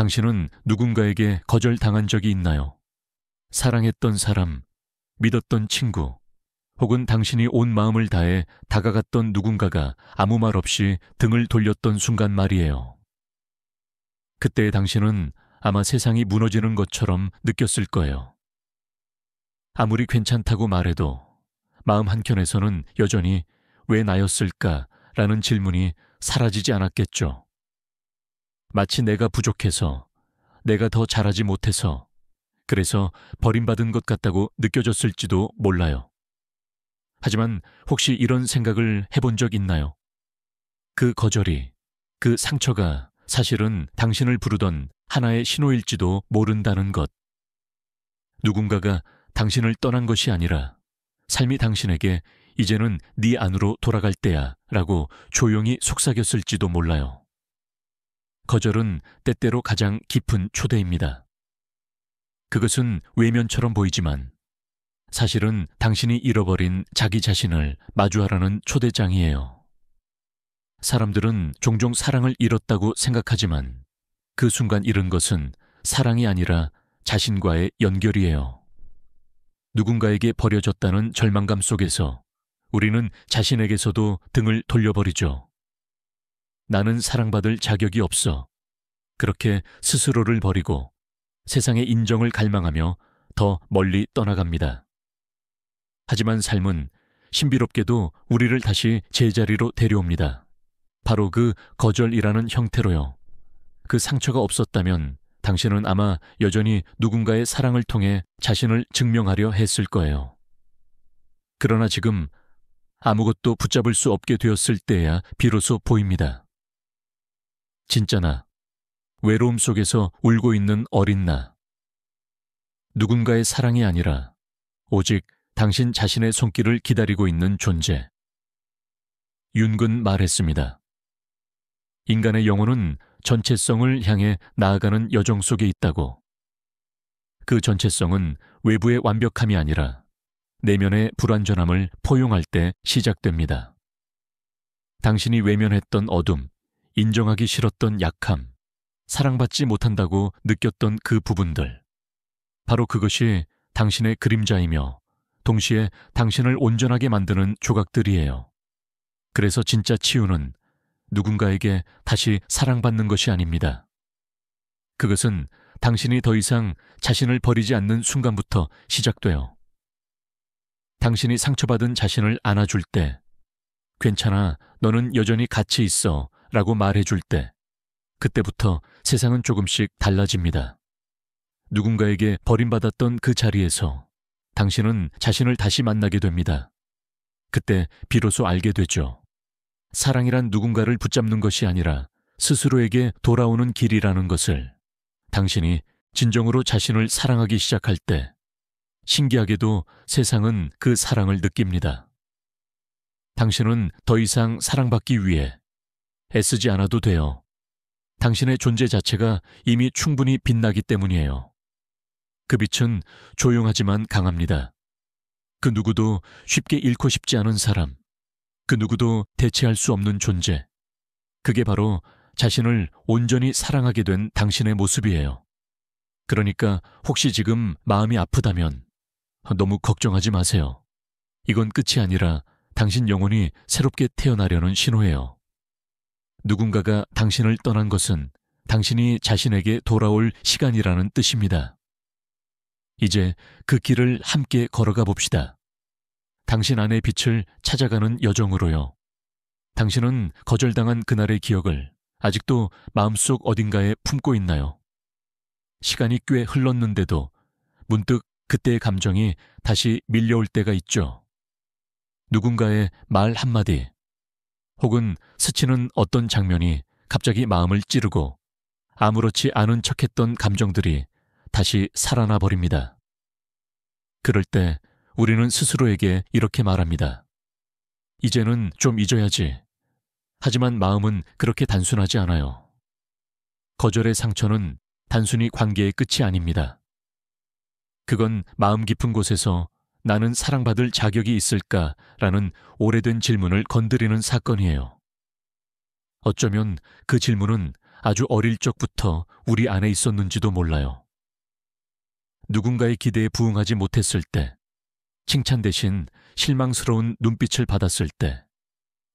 당신은 누군가에게 거절당한 적이 있나요? 사랑했던 사람, 믿었던 친구, 혹은 당신이 온 마음을 다해 다가갔던 누군가가 아무 말 없이 등을 돌렸던 순간 말이에요. 그때 당신은 아마 세상이 무너지는 것처럼 느꼈을 거예요. 아무리 괜찮다고 말해도 마음 한켠에서는 여전히 왜 나였을까라는 질문이 사라지지 않았겠죠. 마치 내가 부족해서, 내가 더 잘하지 못해서, 그래서 버림받은 것 같다고 느껴졌을지도 몰라요. 하지만 혹시 이런 생각을 해본 적 있나요? 그 거절이, 그 상처가 사실은 당신을 부르던 하나의 신호일지도 모른다는 것. 누군가가 당신을 떠난 것이 아니라 삶이 당신에게 이제는 네 안으로 돌아갈 때야 라고 조용히 속삭였을지도 몰라요. 거절은 때때로 가장 깊은 초대입니다. 그것은 외면처럼 보이지만 사실은 당신이 잃어버린 자기 자신을 마주하라는 초대장이에요. 사람들은 종종 사랑을 잃었다고 생각하지만 그 순간 잃은 것은 사랑이 아니라 자신과의 연결이에요. 누군가에게 버려졌다는 절망감 속에서 우리는 자신에게서도 등을 돌려버리죠. 나는 사랑받을 자격이 없어. 그렇게 스스로를 버리고 세상의 인정을 갈망하며 더 멀리 떠나갑니다. 하지만 삶은 신비롭게도 우리를 다시 제자리로 데려옵니다. 바로 그 거절이라는 형태로요. 그 상처가 없었다면 당신은 아마 여전히 누군가의 사랑을 통해 자신을 증명하려 했을 거예요. 그러나 지금 아무것도 붙잡을 수 없게 되었을 때야 비로소 보입니다. 진짜 나, 외로움 속에서 울고 있는 어린 나. 누군가의 사랑이 아니라 오직 당신 자신의 손길을 기다리고 있는 존재. 윤근 말했습니다. 인간의 영혼은 전체성을 향해 나아가는 여정 속에 있다고. 그 전체성은 외부의 완벽함이 아니라 내면의 불완전함을 포용할 때 시작됩니다. 당신이 외면했던 어둠, 인정하기 싫었던 약함, 사랑받지 못한다고 느꼈던 그 부분들. 바로 그것이 당신의 그림자이며 동시에 당신을 온전하게 만드는 조각들이에요. 그래서 진짜 치유는 누군가에게 다시 사랑받는 것이 아닙니다. 그것은 당신이 더 이상 자신을 버리지 않는 순간부터 시작돼요. 당신이 상처받은 자신을 안아줄 때, 괜찮아, 너는 여전히 가치 있어 라고 말해줄 때, 그때부터 세상은 조금씩 달라집니다. 누군가에게 버림받았던 그 자리에서 당신은 자신을 다시 만나게 됩니다. 그때 비로소 알게 되죠. 사랑이란 누군가를 붙잡는 것이 아니라 스스로에게 돌아오는 길이라는 것을. 당신이 진정으로 자신을 사랑하기 시작할 때 신기하게도 세상은 그 사랑을 느낍니다. 당신은 더 이상 사랑받기 위해 애쓰지 않아도 돼요. 당신의 존재 자체가 이미 충분히 빛나기 때문이에요. 그 빛은 조용하지만 강합니다. 그 누구도 쉽게 잃고 싶지 않은 사람, 그 누구도 대체할 수 없는 존재. 그게 바로 자신을 온전히 사랑하게 된 당신의 모습이에요. 그러니까 혹시 지금 마음이 아프다면 너무 걱정하지 마세요. 이건 끝이 아니라 당신 영혼이 새롭게 태어나려는 신호예요. 누군가가 당신을 떠난 것은 당신이 자신에게 돌아올 시간이라는 뜻입니다. 이제 그 길을 함께 걸어가 봅시다. 당신 안의 빛을 찾아가는 여정으로요. 당신은 거절당한 그날의 기억을 아직도 마음속 어딘가에 품고 있나요? 시간이 꽤 흘렀는데도 문득 그때의 감정이 다시 밀려올 때가 있죠. 누군가의 말 한마디, 혹은 스치는 어떤 장면이 갑자기 마음을 찌르고 아무렇지 않은 척했던 감정들이 다시 살아나 버립니다. 그럴 때 우리는 스스로에게 이렇게 말합니다. 이제는 좀 잊어야지. 하지만 마음은 그렇게 단순하지 않아요. 거절의 상처는 단순히 관계의 끝이 아닙니다. 그건 마음 깊은 곳에서 나는 사랑받을 자격이 있을까라는 오래된 질문을 건드리는 사건이에요. 어쩌면 그 질문은 아주 어릴 적부터 우리 안에 있었는지도 몰라요. 누군가의 기대에 부응하지 못했을 때, 칭찬 대신 실망스러운 눈빛을 받았을 때,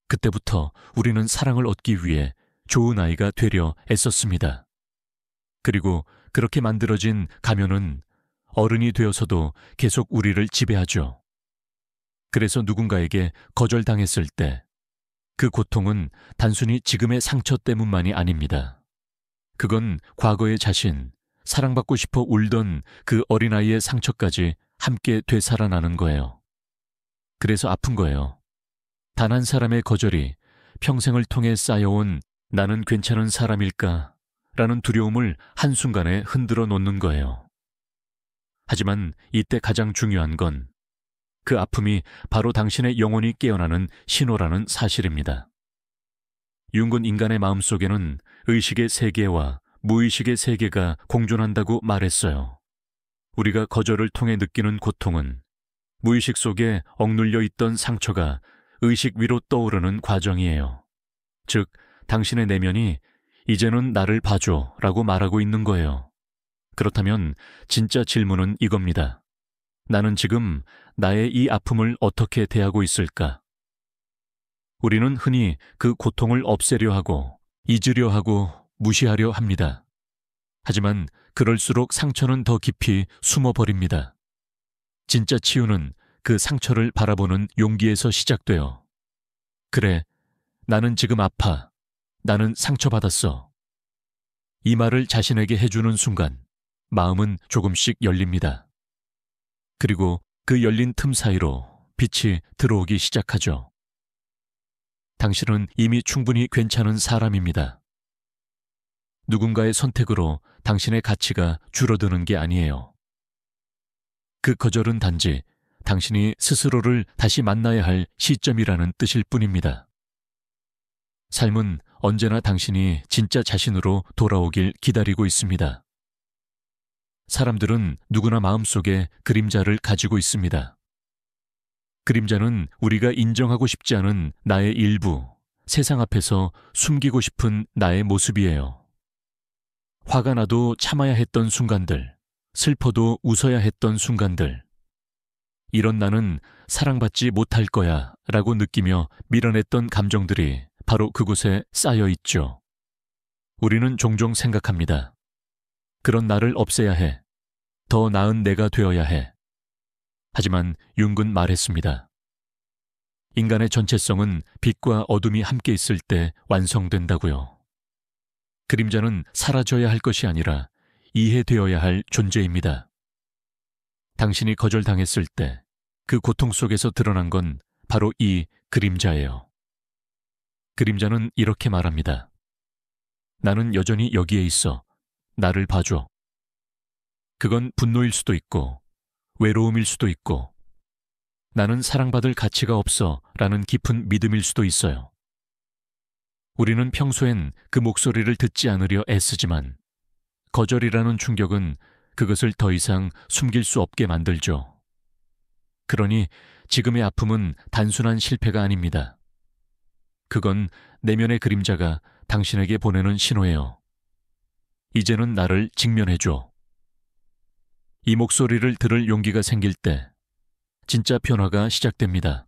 그때부터 우리는 사랑을 얻기 위해 좋은 아이가 되려 애썼습니다. 그리고 그렇게 만들어진 가면은 어른이 되어서도 계속 우리를 지배하죠. 그래서 누군가에게 거절당했을 때 그 고통은 단순히 지금의 상처 때문만이 아닙니다. 그건 과거의 자신, 사랑받고 싶어 울던 그 어린아이의 상처까지 함께 되살아나는 거예요. 그래서 아픈 거예요. 단 한 사람의 거절이 평생을 통해 쌓여온 나는 괜찮은 사람일까? 라는 두려움을 한순간에 흔들어 놓는 거예요. 하지만 이때 가장 중요한 건 그 아픔이 바로 당신의 영혼이 깨어나는 신호라는 사실입니다. 융은 인간의 마음속에는 의식의 세계와 무의식의 세계가 공존한다고 말했어요. 우리가 거절을 통해 느끼는 고통은 무의식 속에 억눌려 있던 상처가 의식 위로 떠오르는 과정이에요. 즉, 당신의 내면이 이제는 나를 봐줘 라고 말하고 있는 거예요. 그렇다면 진짜 질문은 이겁니다. 나는 지금 나의 이 아픔을 어떻게 대하고 있을까? 우리는 흔히 그 고통을 없애려 하고, 잊으려 하고, 무시하려 합니다. 하지만 그럴수록 상처는 더 깊이 숨어버립니다. 진짜 치유는 그 상처를 바라보는 용기에서 시작돼요. 그래, 나는 지금 아파. 나는 상처받았어. 이 말을 자신에게 해주는 순간 마음은 조금씩 열립니다. 그리고 그 열린 틈 사이로 빛이 들어오기 시작하죠. 당신은 이미 충분히 괜찮은 사람입니다. 누군가의 선택으로 당신의 가치가 줄어드는 게 아니에요. 그 거절은 단지 당신이 스스로를 다시 만나야 할 시점이라는 뜻일 뿐입니다. 삶은 언제나 당신이 진짜 자신으로 돌아오길 기다리고 있습니다. 사람들은 누구나 마음속에 그림자를 가지고 있습니다. 그림자는 우리가 인정하고 싶지 않은 나의 일부, 세상 앞에서 숨기고 싶은 나의 모습이에요. 화가 나도 참아야 했던 순간들, 슬퍼도 웃어야 했던 순간들. 이런 나는 사랑받지 못할 거야 라고 느끼며 밀어냈던 감정들이 바로 그곳에 쌓여 있죠. 우리는 종종 생각합니다. 그런 나를 없애야 해. 더 나은 내가 되어야 해. 하지만 융은 말했습니다. 인간의 전체성은 빛과 어둠이 함께 있을 때 완성된다고요. 그림자는 사라져야 할 것이 아니라 이해되어야 할 존재입니다. 당신이 거절당했을 때 그 고통 속에서 드러난 건 바로 이 그림자예요. 그림자는 이렇게 말합니다. 나는 여전히 여기에 있어. 나를 봐줘. 그건 분노일 수도 있고, 외로움일 수도 있고, 나는 사랑받을 가치가 없어 라는 깊은 믿음일 수도 있어요. 우리는 평소엔 그 목소리를 듣지 않으려 애쓰지만, 거절이라는 충격은 그것을 더 이상 숨길 수 없게 만들죠. 그러니 지금의 아픔은 단순한 실패가 아닙니다. 그건 내면의 그림자가 당신에게 보내는 신호예요. 이제는 나를 직면해줘. 이 목소리를 들을 용기가 생길 때 진짜 변화가 시작됩니다.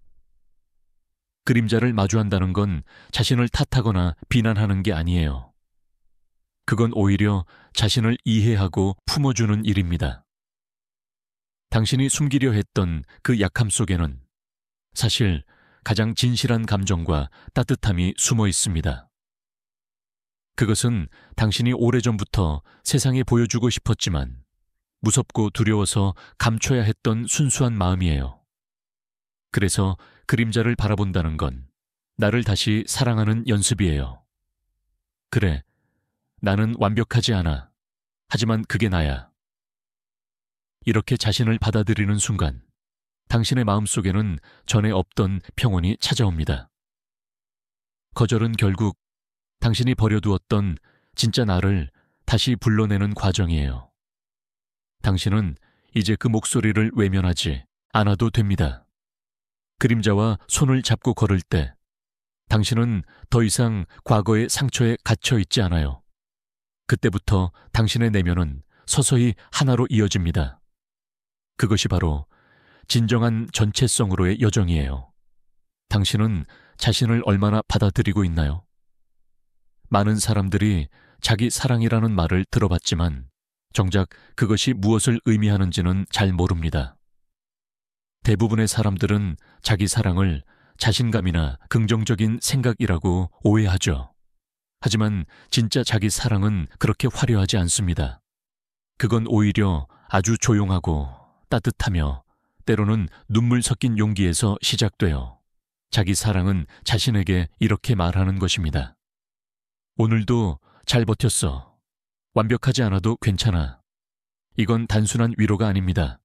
그림자를 마주한다는 건 자신을 탓하거나 비난하는 게 아니에요. 그건 오히려 자신을 이해하고 품어주는 일입니다. 당신이 숨기려 했던 그 약함 속에는 사실 가장 진실한 감정과 따뜻함이 숨어 있습니다. 그것은 당신이 오래전부터 세상에 보여주고 싶었지만 무섭고 두려워서 감춰야 했던 순수한 마음이에요. 그래서 그림자를 바라본다는 건 나를 다시 사랑하는 연습이에요. 그래, 나는 완벽하지 않아. 하지만 그게 나야. 이렇게 자신을 받아들이는 순간 당신의 마음속에는 전에 없던 평온이 찾아옵니다. 거절은 결국 당신이 버려두었던 진짜 나를 다시 불러내는 과정이에요. 당신은 이제 그 목소리를 외면하지 않아도 됩니다. 그림자와 손을 잡고 걸을 때 당신은 더 이상 과거의 상처에 갇혀 있지 않아요. 그때부터 당신의 내면은 서서히 하나로 이어집니다. 그것이 바로 진정한 전체성으로의 여정이에요. 당신은 자신을 얼마나 받아들이고 있나요? 많은 사람들이 자기 사랑이라는 말을 들어봤지만 정작 그것이 무엇을 의미하는지는 잘 모릅니다. 대부분의 사람들은 자기 사랑을 자신감이나 긍정적인 생각이라고 오해하죠. 하지만 진짜 자기 사랑은 그렇게 화려하지 않습니다. 그건 오히려 아주 조용하고 따뜻하며 때로는 눈물 섞인 용기에서 시작돼요. 자기 사랑은 자신에게 이렇게 말하는 것입니다. 오늘도 잘 버텼어. 완벽하지 않아도 괜찮아. 이건 단순한 위로가 아닙니다.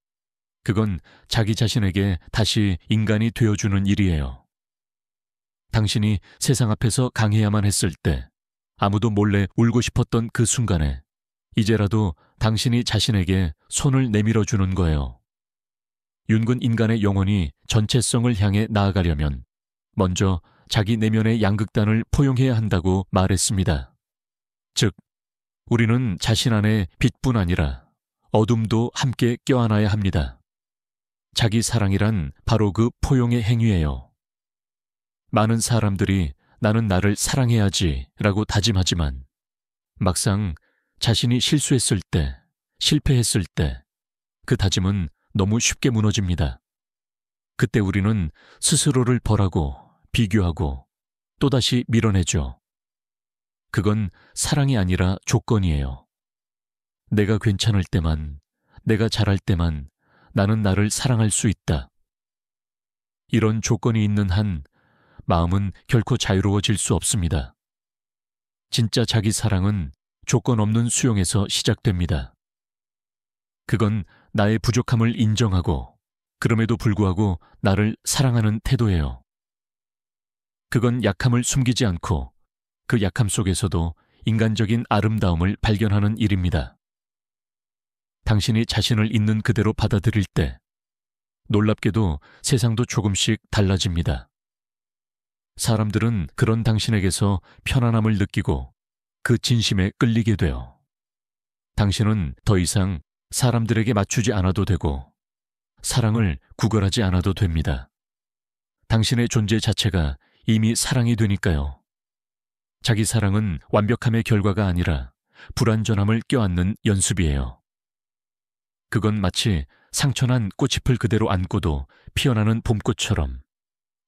그건 자기 자신에게 다시 인간이 되어주는 일이에요. 당신이 세상 앞에서 강해야만 했을 때, 아무도 몰래 울고 싶었던 그 순간에 이제라도 당신이 자신에게 손을 내밀어 주는 거예요. 윤근 인간의 영혼이 전체성을 향해 나아가려면 먼저 자기 내면의 양극단을 포용해야 한다고 말했습니다. 즉, 우리는 자신 안에 빛뿐 아니라 어둠도 함께 껴안아야 합니다. 자기 사랑이란 바로 그 포용의 행위예요. 많은 사람들이 나는 나를 사랑해야지 라고 다짐하지만 막상 자신이 실수했을 때, 실패했을 때 그 다짐은 너무 쉽게 무너집니다. 그때 우리는 스스로를 벌하고 비교하고 또다시 밀어내죠. 그건 사랑이 아니라 조건이에요. 내가 괜찮을 때만, 내가 잘할 때만 나는 나를 사랑할 수 있다. 이런 조건이 있는 한 마음은 결코 자유로워질 수 없습니다. 진짜 자기 사랑은 조건 없는 수용에서 시작됩니다. 그건 나의 부족함을 인정하고 그럼에도 불구하고 나를 사랑하는 태도예요. 그건 약함을 숨기지 않고 그 약함 속에서도 인간적인 아름다움을 발견하는 일입니다. 당신이 자신을 있는 그대로 받아들일 때 놀랍게도 세상도 조금씩 달라집니다. 사람들은 그런 당신에게서 편안함을 느끼고 그 진심에 끌리게 돼요. 당신은 더 이상 사람들에게 맞추지 않아도 되고 사랑을 구걸하지 않아도 됩니다. 당신의 존재 자체가 이미 사랑이 되니까요. 자기 사랑은 완벽함의 결과가 아니라 불완전함을 껴안는 연습이에요. 그건 마치 상처난 꽃잎을 그대로 안고도 피어나는 봄꽃처럼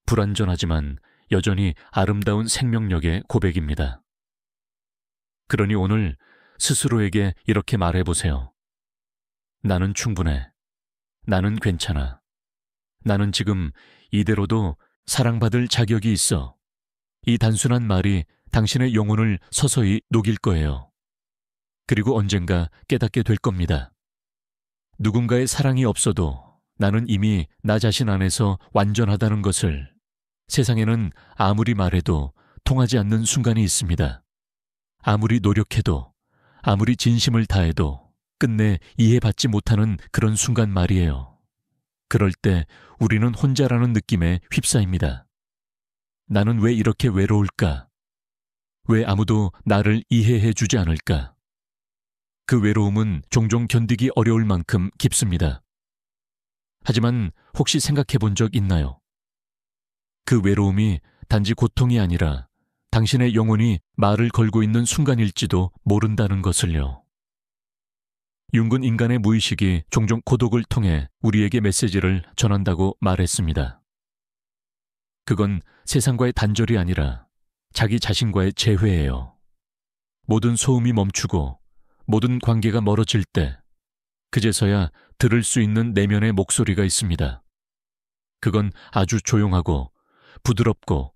불완전하지만 여전히 아름다운 생명력의 고백입니다. 그러니 오늘 스스로에게 이렇게 말해보세요. 나는 충분해. 나는 괜찮아. 나는 지금 이대로도 사랑받을 자격이 있어. 이 단순한 말이 당신의 영혼을 서서히 녹일 거예요. 그리고 언젠가 깨닫게 될 겁니다. 누군가의 사랑이 없어도 나는 이미 나 자신 안에서 완전하다는 것을 세상에는 아무리 말해도 통하지 않는 순간이 있습니다. 아무리 노력해도, 아무리 진심을 다해도 끝내 이해받지 못하는 그런 순간 말이에요. 그럴 때 우리는 혼자라는 느낌에 휩싸입니다. 나는 왜 이렇게 외로울까? 왜 아무도 나를 이해해 주지 않을까? 그 외로움은 종종 견디기 어려울 만큼 깊습니다. 하지만 혹시 생각해 본 적 있나요? 그 외로움이 단지 고통이 아니라 당신의 영혼이 말을 걸고 있는 순간일지도 모른다는 것을요. 윤근 인간의 무의식이 종종 고독을 통해 우리에게 메시지를 전한다고 말했습니다. 그건 세상과의 단절이 아니라 자기 자신과의 재회예요. 모든 소음이 멈추고 모든 관계가 멀어질 때 그제서야 들을 수 있는 내면의 목소리가 있습니다. 그건 아주 조용하고 부드럽고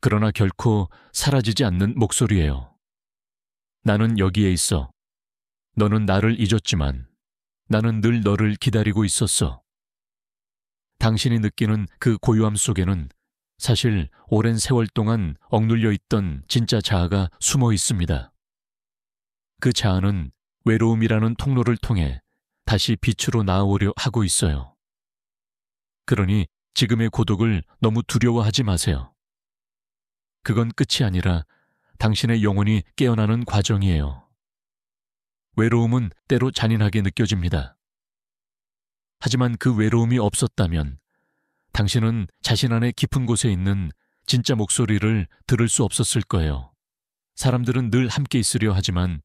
그러나 결코 사라지지 않는 목소리예요. 나는 여기에 있어. 너는 나를 잊었지만 나는 늘 너를 기다리고 있었어. 당신이 느끼는 그 고요함 속에는 사실 오랜 세월 동안 억눌려 있던 진짜 자아가 숨어 있습니다. 그 자아는 외로움이라는 통로를 통해 다시 빛으로 나아오려 하고 있어요. 그러니 지금의 고독을 너무 두려워하지 마세요. 그건 끝이 아니라 당신의 영혼이 깨어나는 과정이에요. 외로움은 때로 잔인하게 느껴집니다. 하지만 그 외로움이 없었다면 당신은 자신 안에 깊은 곳에 있는 진짜 목소리를 들을 수 없었을 거예요. 사람들은 늘 함께 있으려 하지만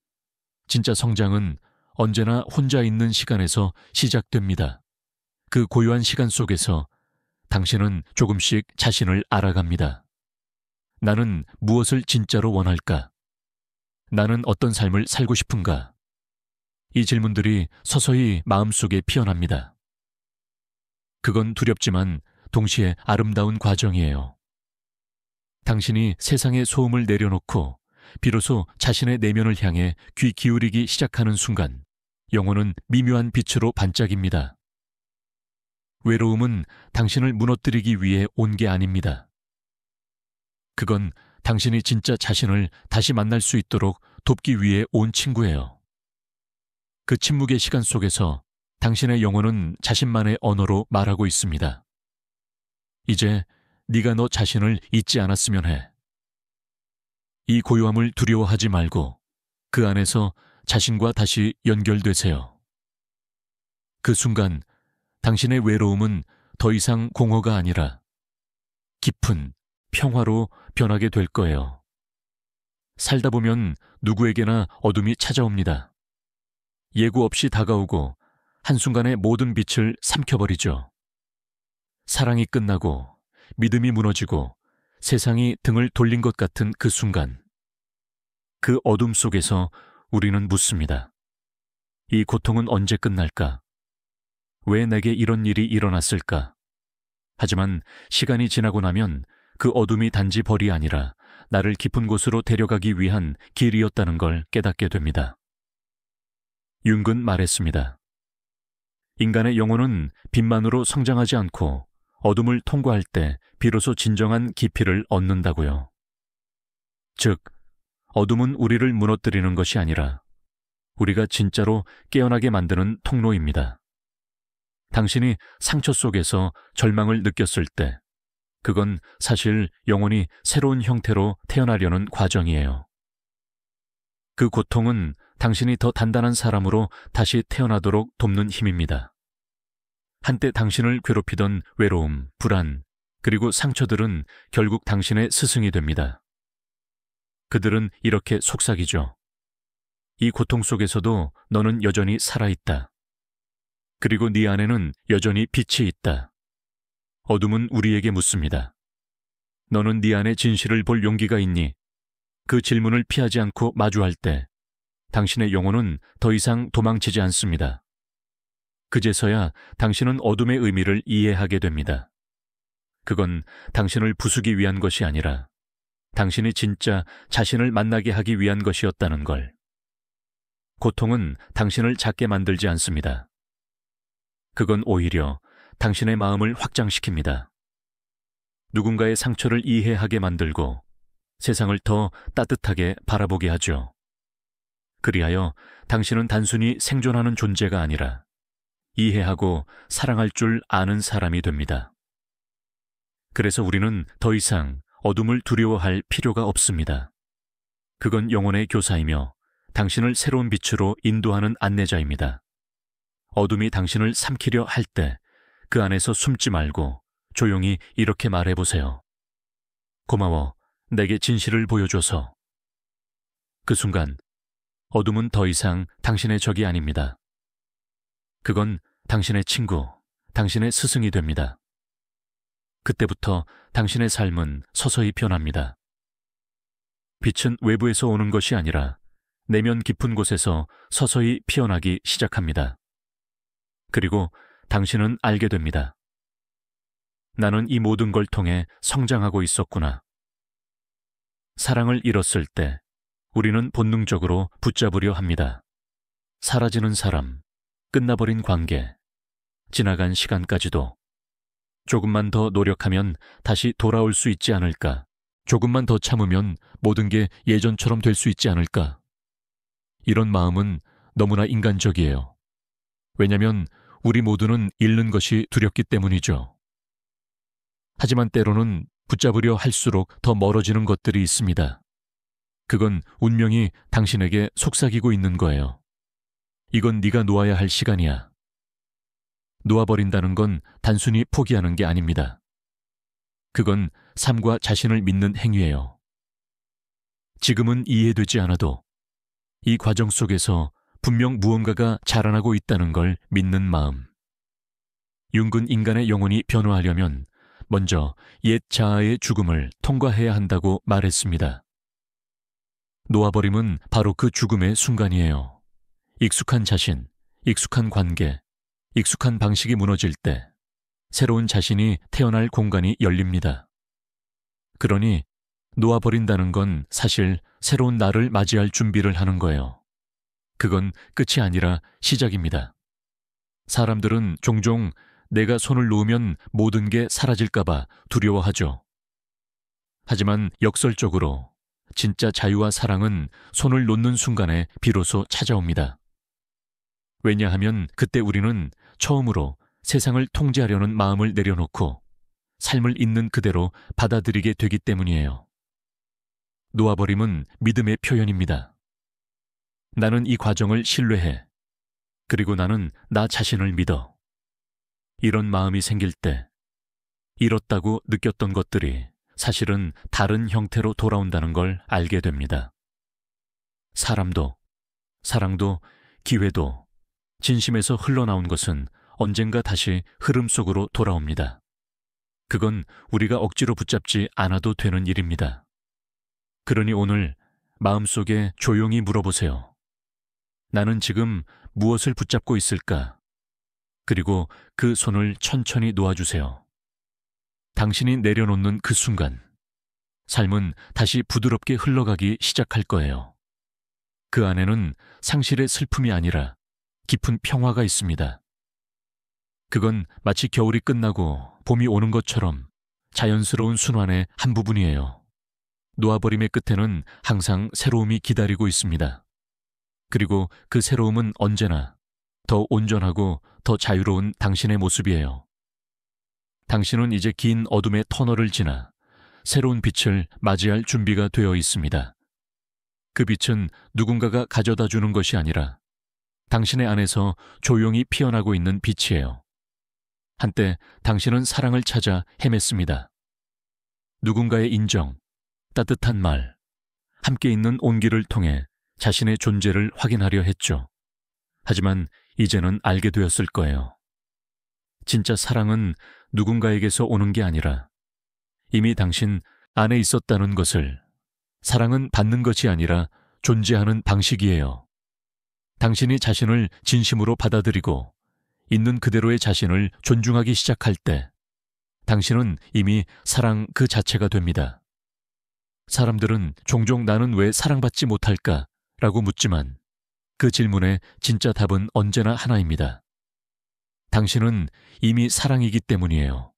진짜 성장은 언제나 혼자 있는 시간에서 시작됩니다. 그 고요한 시간 속에서 당신은 조금씩 자신을 알아갑니다. 나는 무엇을 진짜로 원할까? 나는 어떤 삶을 살고 싶은가? 이 질문들이 서서히 마음속에 피어납니다. 그건 두렵지만 동시에 아름다운 과정이에요. 당신이 세상의 소음을 내려놓고 비로소 자신의 내면을 향해 귀 기울이기 시작하는 순간 영혼은 미묘한 빛으로 반짝입니다. 외로움은 당신을 무너뜨리기 위해 온 게 아닙니다. 그건 당신이 진짜 자신을 다시 만날 수 있도록 돕기 위해 온 친구예요. 그 침묵의 시간 속에서 당신의 영혼은 자신만의 언어로 말하고 있습니다. 이제 네가 너 자신을 잊지 않았으면 해. 이 고요함을 두려워하지 말고 그 안에서 자신과 다시 연결되세요. 그 순간 당신의 외로움은 더 이상 공허가 아니라 깊은 평화로 변하게 될 거예요. 살다 보면 누구에게나 어둠이 찾아옵니다. 예고 없이 다가오고 한순간에 모든 빛을 삼켜버리죠. 사랑이 끝나고 믿음이 무너지고 세상이 등을 돌린 것 같은 그 순간, 그 어둠 속에서 우리는 묻습니다. 이 고통은 언제 끝날까? 왜 내게 이런 일이 일어났을까? 하지만 시간이 지나고 나면 그 어둠이 단지 벌이 아니라 나를 깊은 곳으로 데려가기 위한 길이었다는 걸 깨닫게 됩니다. 융근 말했습니다. 인간의 영혼은 빛만으로 성장하지 않고 어둠을 통과할 때 비로소 진정한 깊이를 얻는다고요. 즉, 어둠은 우리를 무너뜨리는 것이 아니라 우리가 진짜로 깨어나게 만드는 통로입니다. 당신이 상처 속에서 절망을 느꼈을 때 그건 사실 영혼이 새로운 형태로 태어나려는 과정이에요. 그 고통은 당신이 더 단단한 사람으로 다시 태어나도록 돕는 힘입니다. 한때 당신을 괴롭히던 외로움, 불안, 그리고 상처들은 결국 당신의 스승이 됩니다. 그들은 이렇게 속삭이죠. 이 고통 속에서도 너는 여전히 살아있다. 그리고 네 안에는 여전히 빛이 있다. 어둠은 우리에게 묻습니다. 너는 네 안의 진실을 볼 용기가 있니? 그 질문을 피하지 않고 마주할 때 당신의 영혼은 더 이상 도망치지 않습니다. 그제서야 당신은 어둠의 의미를 이해하게 됩니다. 그건 당신을 부수기 위한 것이 아니라 당신이 진짜 자신을 만나게 하기 위한 것이었다는 걸. 고통은 당신을 작게 만들지 않습니다. 그건 오히려 당신의 마음을 확장시킵니다. 누군가의 상처를 이해하게 만들고 세상을 더 따뜻하게 바라보게 하죠. 그리하여 당신은 단순히 생존하는 존재가 아니라 이해하고 사랑할 줄 아는 사람이 됩니다. 그래서 우리는 더 이상 어둠을 두려워할 필요가 없습니다. 그건 영혼의 교사이며 당신을 새로운 빛으로 인도하는 안내자입니다. 어둠이 당신을 삼키려 할 때 그 안에서 숨지 말고 조용히 이렇게 말해보세요. 고마워, 내게 진실을 보여줘서. 그 순간 어둠은 더 이상 당신의 적이 아닙니다. 그건 당신의 친구, 당신의 스승이 됩니다. 그때부터 당신의 삶은 서서히 변합니다. 빛은 외부에서 오는 것이 아니라 내면 깊은 곳에서 서서히 피어나기 시작합니다. 그리고 당신은 알게 됩니다. 나는 이 모든 걸 통해 성장하고 있었구나. 사랑을 잃었을 때 우리는 본능적으로 붙잡으려 합니다. 사라지는 사람, 끝나버린 관계, 지나간 시간까지도. 조금만 더 노력하면 다시 돌아올 수 있지 않을까? 조금만 더 참으면 모든 게 예전처럼 될 수 있지 않을까? 이런 마음은 너무나 인간적이에요. 왜냐하면 우리 모두는 잃는 것이 두렵기 때문이죠. 하지만 때로는 붙잡으려 할수록 더 멀어지는 것들이 있습니다. 그건 운명이 당신에게 속삭이고 있는 거예요. 이건 네가 놓아야 할 시간이야. 놓아버린다는 건 단순히 포기하는 게 아닙니다. 그건 삶과 자신을 믿는 행위예요. 지금은 이해되지 않아도 이 과정 속에서 분명 무언가가 자라나고 있다는 걸 믿는 마음. 융은 인간의 영혼이 변화하려면 먼저 옛 자아의 죽음을 통과해야 한다고 말했습니다. 놓아버림은 바로 그 죽음의 순간이에요. 익숙한 자신, 익숙한 관계, 익숙한 방식이 무너질 때 새로운 자신이 태어날 공간이 열립니다. 그러니 놓아버린다는 건 사실 새로운 나를 맞이할 준비를 하는 거예요. 그건 끝이 아니라 시작입니다. 사람들은 종종 내가 손을 놓으면 모든 게 사라질까봐 두려워하죠. 하지만 역설적으로 진짜 자유와 사랑은 손을 놓는 순간에 비로소 찾아옵니다. 왜냐하면 그때 우리는 처음으로 세상을 통제하려는 마음을 내려놓고 삶을 있는 그대로 받아들이게 되기 때문이에요. 놓아버림은 믿음의 표현입니다. 나는 이 과정을 신뢰해. 그리고 나는 나 자신을 믿어. 이런 마음이 생길 때 잃었다고 느꼈던 것들이 사실은 다른 형태로 돌아온다는 걸 알게 됩니다. 사람도, 사랑도, 기회도 진심에서 흘러나온 것은 언젠가 다시 흐름 속으로 돌아옵니다. 그건 우리가 억지로 붙잡지 않아도 되는 일입니다. 그러니 오늘 마음속에 조용히 물어보세요. 나는 지금 무엇을 붙잡고 있을까? 그리고 그 손을 천천히 놓아주세요. 당신이 내려놓는 그 순간, 삶은 다시 부드럽게 흘러가기 시작할 거예요. 그 안에는 상실의 슬픔이 아니라 깊은 평화가 있습니다. 그건 마치 겨울이 끝나고 봄이 오는 것처럼 자연스러운 순환의 한 부분이에요. 놓아버림의 끝에는 항상 새로움이 기다리고 있습니다. 그리고 그 새로움은 언제나 더 온전하고 더 자유로운 당신의 모습이에요. 당신은 이제 긴 어둠의 터널을 지나 새로운 빛을 맞이할 준비가 되어 있습니다. 그 빛은 누군가가 가져다 주는 것이 아니라 당신의 안에서 조용히 피어나고 있는 빛이에요. 한때 당신은 사랑을 찾아 헤맸습니다. 누군가의 인정, 따뜻한 말, 함께 있는 온기를 통해 자신의 존재를 확인하려 했죠. 하지만 이제는 알게 되었을 거예요. 진짜 사랑은 누군가에게서 오는 게 아니라 이미 당신 안에 있었다는 것을, 사랑은 받는 것이 아니라 존재하는 방식이에요. 당신이 자신을 진심으로 받아들이고 있는 그대로의 자신을 존중하기 시작할 때 당신은 이미 사랑 그 자체가 됩니다. 사람들은 종종 나는 왜 사랑받지 못할까? 라고 묻지만 그 질문의 진짜 답은 언제나 하나입니다. 당신은 이미 사랑이기 때문이에요.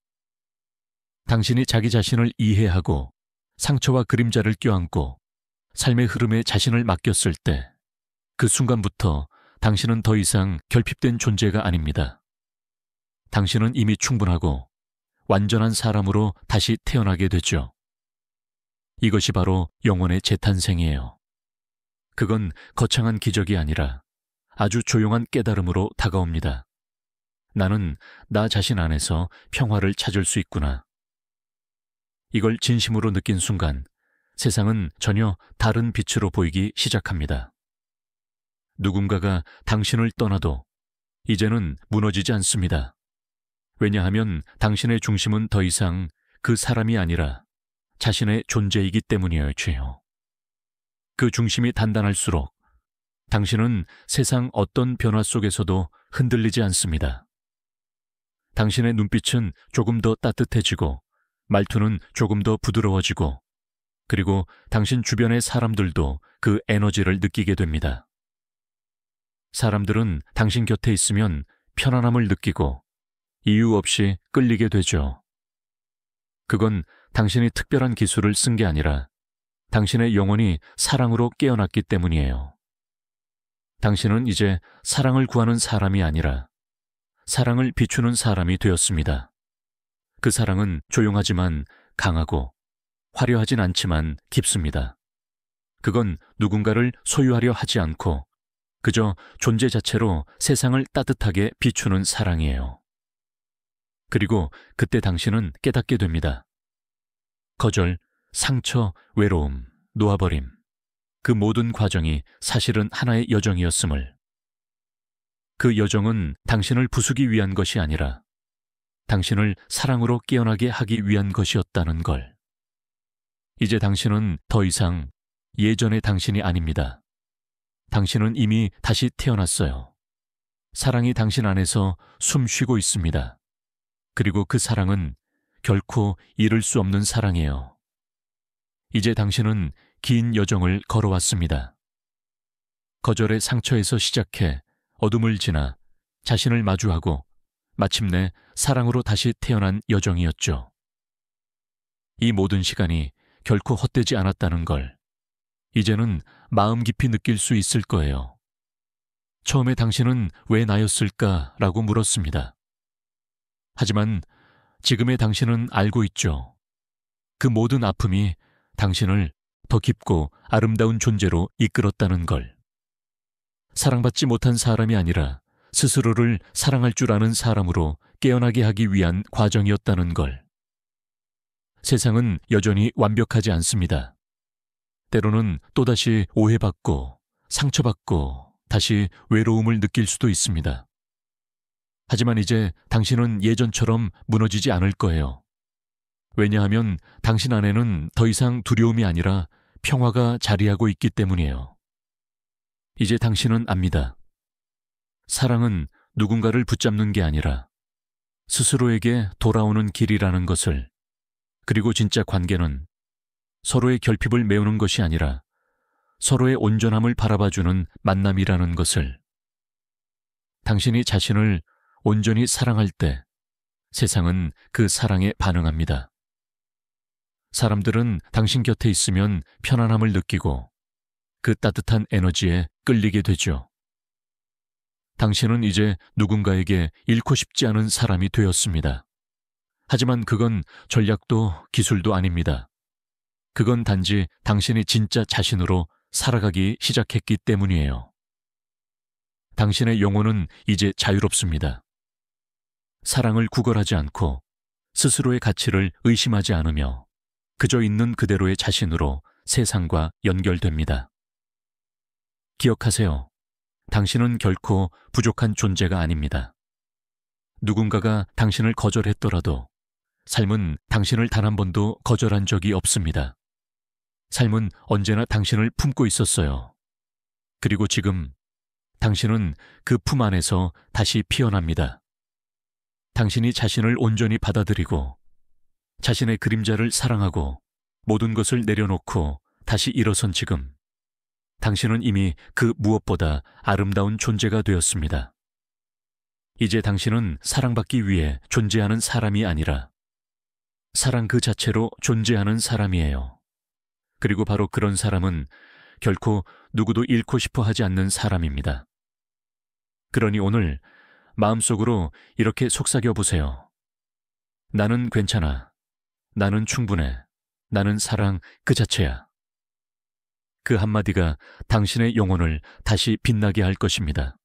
당신이 자기 자신을 이해하고 상처와 그림자를 껴안고 삶의 흐름에 자신을 맡겼을 때 그 순간부터 당신은 더 이상 결핍된 존재가 아닙니다. 당신은 이미 충분하고 완전한 사람으로 다시 태어나게 되죠. 이것이 바로 영혼의 재탄생이에요. 그건 거창한 기적이 아니라 아주 조용한 깨달음으로 다가옵니다. 나는 나 자신 안에서 평화를 찾을 수 있구나. 이걸 진심으로 느낀 순간 세상은 전혀 다른 빛으로 보이기 시작합니다. 누군가가 당신을 떠나도 이제는 무너지지 않습니다. 왜냐하면 당신의 중심은 더 이상 그 사람이 아니라 자신의 존재이기 때문이에요. 그 중심이 단단할수록 당신은 세상 어떤 변화 속에서도 흔들리지 않습니다. 당신의 눈빛은 조금 더 따뜻해지고 말투는 조금 더 부드러워지고 그리고 당신 주변의 사람들도 그 에너지를 느끼게 됩니다. 사람들은 당신 곁에 있으면 편안함을 느끼고 이유 없이 끌리게 되죠. 그건 당신이 특별한 기술을 쓴 게 아니라 당신의 영혼이 사랑으로 깨어났기 때문이에요. 당신은 이제 사랑을 구하는 사람이 아니라 사랑을 비추는 사람이 되었습니다. 그 사랑은 조용하지만 강하고 화려하진 않지만 깊습니다. 그건 누군가를 소유하려 하지 않고 그저 존재 자체로 세상을 따뜻하게 비추는 사랑이에요. 그리고 그때 당신은 깨닫게 됩니다. 거절, 상처, 외로움, 놓아버림, 그 모든 과정이 사실은 하나의 여정이었음을. 그 여정은 당신을 부수기 위한 것이 아니라 당신을 사랑으로 깨어나게 하기 위한 것이었다는 걸. 이제 당신은 더 이상 예전의 당신이 아닙니다. 당신은 이미 다시 태어났어요. 사랑이 당신 안에서 숨 쉬고 있습니다. 그리고 그 사랑은 결코 잃을 수 없는 사랑이에요. 이제 당신은 긴 여정을 걸어왔습니다. 거절의 상처에서 시작해 어둠을 지나 자신을 마주하고 마침내 사랑으로 다시 태어난 여정이었죠. 이 모든 시간이 결코 헛되지 않았다는 걸 이제는 마음 깊이 느낄 수 있을 거예요. 처음에 당신은 왜 나였을까라고 물었습니다. 하지만 지금의 당신은 알고 있죠. 그 모든 아픔이 당신을 더 깊고 아름다운 존재로 이끌었다는 걸. 사랑받지 못한 사람이 아니라 스스로를 사랑할 줄 아는 사람으로 깨어나게 하기 위한 과정이었다는 걸. 세상은 여전히 완벽하지 않습니다. 때로는 또다시 오해받고 상처받고 다시 외로움을 느낄 수도 있습니다. 하지만 이제 당신은 예전처럼 무너지지 않을 거예요. 왜냐하면 당신 안에는 더 이상 두려움이 아니라 평화가 자리하고 있기 때문이에요. 이제 당신은 압니다. 사랑은 누군가를 붙잡는 게 아니라 스스로에게 돌아오는 길이라는 것을, 그리고 진짜 관계는 서로의 결핍을 메우는 것이 아니라 서로의 온전함을 바라봐주는 만남이라는 것을. 당신이 자신을 온전히 사랑할 때 세상은 그 사랑에 반응합니다. 사람들은 당신 곁에 있으면 편안함을 느끼고 그 따뜻한 에너지에 끌리게 되죠. 당신은 이제 누군가에게 잃고 싶지 않은 사람이 되었습니다. 하지만 그건 전략도 기술도 아닙니다. 그건 단지 당신이 진짜 자신으로 살아가기 시작했기 때문이에요. 당신의 영혼은 이제 자유롭습니다. 사랑을 구걸하지 않고 스스로의 가치를 의심하지 않으며 그저 있는 그대로의 자신으로 세상과 연결됩니다. 기억하세요. 당신은 결코 부족한 존재가 아닙니다. 누군가가 당신을 거절했더라도 삶은 당신을 단 한 번도 거절한 적이 없습니다. 삶은 언제나 당신을 품고 있었어요. 그리고 지금 당신은 그 품 안에서 다시 피어납니다. 당신이 자신을 온전히 받아들이고 자신의 그림자를 사랑하고 모든 것을 내려놓고 다시 일어선 지금, 당신은 이미 그 무엇보다 아름다운 존재가 되었습니다. 이제 당신은 사랑받기 위해 존재하는 사람이 아니라 사랑 그 자체로 존재하는 사람이에요. 그리고 바로 그런 사람은 결코 누구도 잃고 싶어 하지 않는 사람입니다. 그러니 오늘 마음속으로 이렇게 속삭여 보세요. 나는 괜찮아. 나는 충분해. 나는 사랑 그 자체야. 그 한마디가 당신의 영혼을 다시 빛나게 할 것입니다.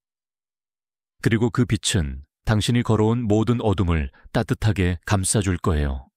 그리고 그 빛은 당신이 걸어온 모든 어둠을 따뜻하게 감싸줄 거예요.